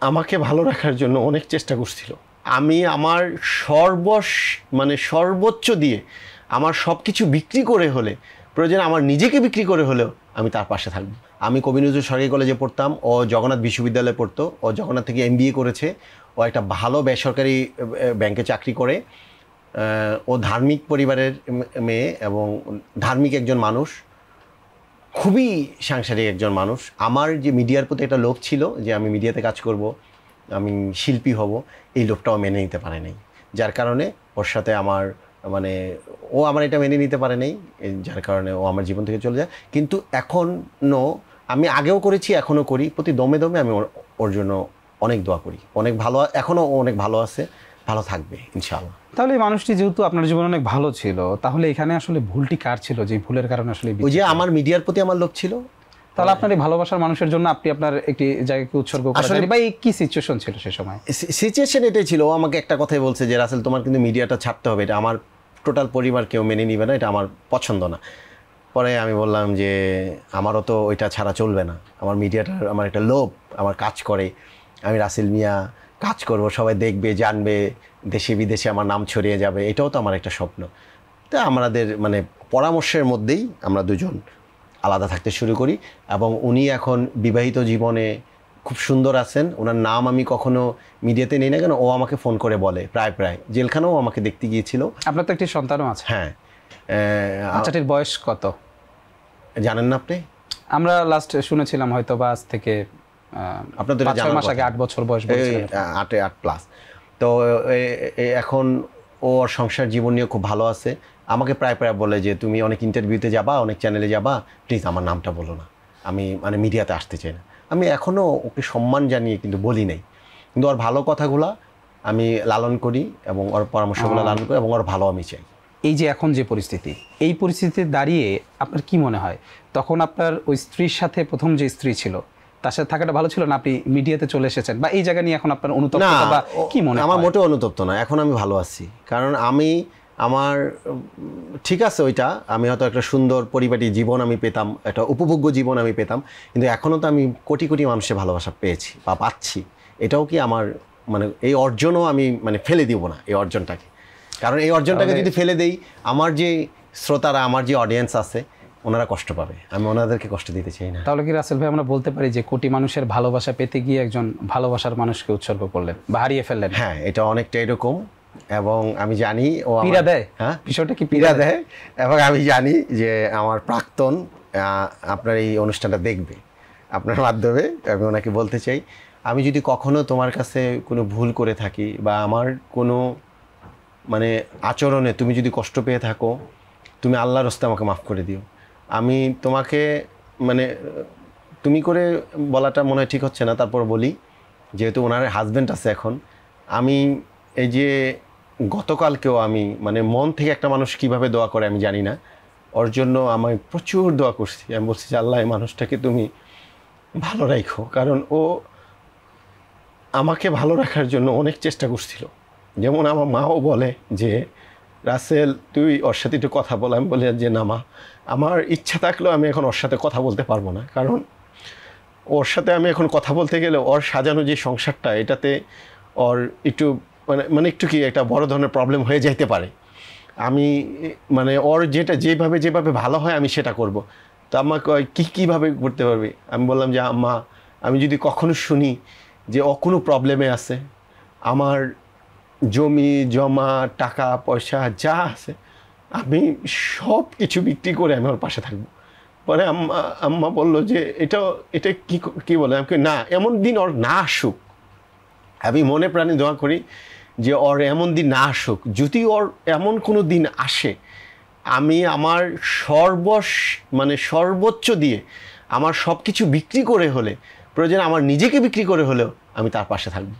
আমাকে ভালো রাখার জন্য অনেক চেষ্টা করছিল। আমি আমার সর্বোচ্চ দিয়ে আমার সব কিছু বিক্রি করে হলে, প্রয়োজনে আমার নিজেকে বিক্রি করে হলেও আমি তার পাশে থাকব। আমি কবি নজরুল সরকারি কলেজে পড়তাম, ও জগন্নাথ বিশ্ববিদ্যালয়ে পড়তো, ও জগন্নাথ থেকে MBA করেছে, ও একটা ভালো বেসরকারি ব্যাংকে চাকরি করে। ও ধার্মিক পরিবারের মেয়ে এবং ধার্মিক একজন মানুষ, খুবই সাংসারিক একজন মানুষ। আমার যে মিডিয়ার প্রতি একটা লোভ ছিল যে আমি মিডিয়াতে কাজ করব, আমি শিল্পী হব, এই লোভটাও মেনে নিতে পারে নাই, যার কারণে ওর সাথে আমার ও আমার এটা মেনে নিতে পারে নাই, যার কারণে ও আমার জীবন থেকে চলে যায়। কিন্তু এখনও আমি আগেও করেছি, এখনও করি, প্রতি দমে দমে আমি ওর জন্য অনেক দোয়া করি। অনেক ভালো, এখনও অনেক ভালো আছে, ভালো থাকবে ইনশাআল্লাহ। তাহলে এই মানুষটি যেহেতু আপনার জীবনে অনেক ভালো ছিল, তাহলে এখানে আসলে ভুলটি কার ছিল যে ভুলের কারণে আসলে ওই যে আমার মিডিয়ার প্রতি আমার লোভ ছিল। তাহলে আপনার এই ভালোবাসার মানুষের জন্য আপনি আপনার একটি জায়গাকে উৎসর্গ করেন, বা এই কি সিচুয়েশন ছিল সে সময়? সিচুয়েশন এটাই ছিল, ও আমাকে একটা কথাই বলছে যে রাসেল তোমার কিন্তু মিডিয়াটা ছাড়তে হবে, এটা আমার টোটাল পরিবার কেউ মেনে নিবে না, এটা আমার পছন্দ না। পরে আমি বললাম যে আমারও তো ওইটা ছাড়া চলবে না, আমার মিডিয়াটার আমার একটা লোভ, আমার কাজ করে, আমি রাসেল মিয়া কাজ করব, সবাই দেখবে, জানবে, দেশে বিদেশে আমার নাম ছড়িয়ে যাবে, এটাও তো আমার একটা স্বপ্ন। তো আমাদের পরামর্শের মধ্যেই আমরা দুজন আলাদা থাকতে শুরু করি, এবং উনি এখন বিবাহিত জীবনে খুব সুন্দর আছেন। ওনার নাম আমি কখনো মিডিয়াতে নেই না কেন, ও আমাকে ফোন করে বলে, প্রায় জেলখানাও আমাকে দেখতে গিয়েছিল। আপনার তো একটি সন্তানও আছে? হ্যাঁ। বাচ্চাটির বয়স কত জানেন না আপনি? আমরা লাস্ট শুনেছিলাম হয়তো বা আজ থেকে আপনাদের 5-6 মাস আগে 8 বছর বয়স, 8+ তো এখন ওর সংসার জীবন নিয়ে খুব ভালো আছে। আমাকে প্রায় বলে যে তুমি অনেক ইন্টারভিউতে যাবা, অনেক চ্যানেলে যাবা, প্লিজ আমার নামটা বলো না, আমি মিডিয়াতে আসতে চাই না। আমি এখনও ওকে সম্মান জানিয়ে কিন্তু বলি নাই, কিন্তু ওর ভালো কথাগুলো আমি লালন করি এবং ওর পরামর্শগুলো লালন করি, এবং ওর ভালো আমি চাই। এই যে এখন যে পরিস্থিতি, এই পরিস্থিতিতে দাঁড়িয়ে আপনার কি মনে হয়, তখন আপনার ওই স্ত্রীর সাথে, প্রথম যে স্ত্রী ছিল তার সাথে থাকাটা ভালো ছিল না, আপনি মিডিয়াতে চলে এসেছেন, বা এই জায়গা নিয়ে এখন আপনার অনুতপ্ত বা কি মনে হয়? আমার মোটেও অনুতপ্ত না, এখন আমি ভালো আছি। কারণ আমার ঠিক আছে, ওইটা আমি হয়তো একটা সুন্দর পরিপাটি জীবন আমি পেতাম, একটা উপভোগ্য জীবন আমি পেতাম, কিন্তু এখনও তো আমি কোটি কোটি মানুষের ভালোবাসা পেয়েছি বা পাচ্ছি। এটাও কি আমার এই অর্জনও আমি ফেলে দিব না এই অর্জনটাকে। কারণ এই অর্জনটাকে যদি ফেলে দেই, আমার যে শ্রোতারা, আমার যে অডিয়েন্স আছে, ওনারা কষ্ট পাবে, আমি ওনাদেরকে কষ্ট দিতে চাই না। তাহলে কি রাসেল ভাই আমরা বলতে পারি যে কোটি মানুষের ভালোবাসা পেতে গিয়ে একজন ভালোবাসার মানুষকে উৎসর্গ করলেন বা হারিয়ে ফেললেন? হ্যাঁ, এটা অনেকটা এরকম, এবং আমি জানি ও পীড়া দেয়। হ্যাঁ, বিষয়টা কি পীড়া দেয়, এবং আমি জানি যে আমার প্রাক্তন আপনার এই অনুষ্ঠানটা দেখবে, আপনার মাধ্যমে আমি ওনাকে বলতে চাই, আমি যদি কখনো তোমার কাছে কোনো ভুল করে থাকি বা আমার কোনো আচরণে তুমি যদি কষ্ট পেয়ে থাকো, তুমি আল্লাহর রাস্তায় আমাকে মাফ করে দিও। আমি তোমাকে তুমি করে বলাটা মনে হয় ঠিক হচ্ছে না, তারপর বলি, যেহেতু ওনার হাজব্যান্ড আছে এখন, আমি এই যে গতকালকেও আমি মন থেকে একটা মানুষ কিভাবে দোয়া করে আমি জানি না, ওর জন্য আমি প্রচুর দোয়া করছি। আমি বলছি যে আল্লাহ, এই মানুষটাকে তুমি ভালো রাখো, কারণ ও আমাকে ভালো রাখার জন্য অনেক চেষ্টা করছিল। যেমন আমার মাও বলে যে রাসেল তুই ওর সাথে একটু কথা বল। আমি বলি যে না মা, আমার ইচ্ছা থাকলেও আমি এখন ওর সাথে কথা বলতে পারবো না, কারণ ওর সাথে আমি এখন কথা বলতে গেলে ওর সাজানো যে সংসারটা, এটাতে ওর একটু একটু কি একটা বড় ধরনের প্রবলেম হয়ে যাইতে পারে। আমি ওর যেভাবে ভালো হয় আমি সেটা করব। তো আমাকে কীভাবে করতে পারবি? আমি বললাম যে আম্মা, আমি যদি কখনো শুনি যে ও কোনো প্রবলেমে আছে, আমার জমি জমা টাকা পয়সা যা আছে আমি সব কিছু বিক্রি করে আমি ওর পাশে থাকবো। পরে আম্মা বললো যে এটা কি বলে? আমাকে না, এমন দিন ওর না আসুক। আমি মনে প্রাণে দোয়া করি যে ওর এমন দিন না আসুক। যদি ওর এমন কোনো দিন আসে, আমি আমার সর্বোচ্চ দিয়ে আমার সব কিছু বিক্রি করে হলে, প্রয়োজনে আমার নিজেকে বিক্রি করে হলেও আমি তার পাশে থাকবো।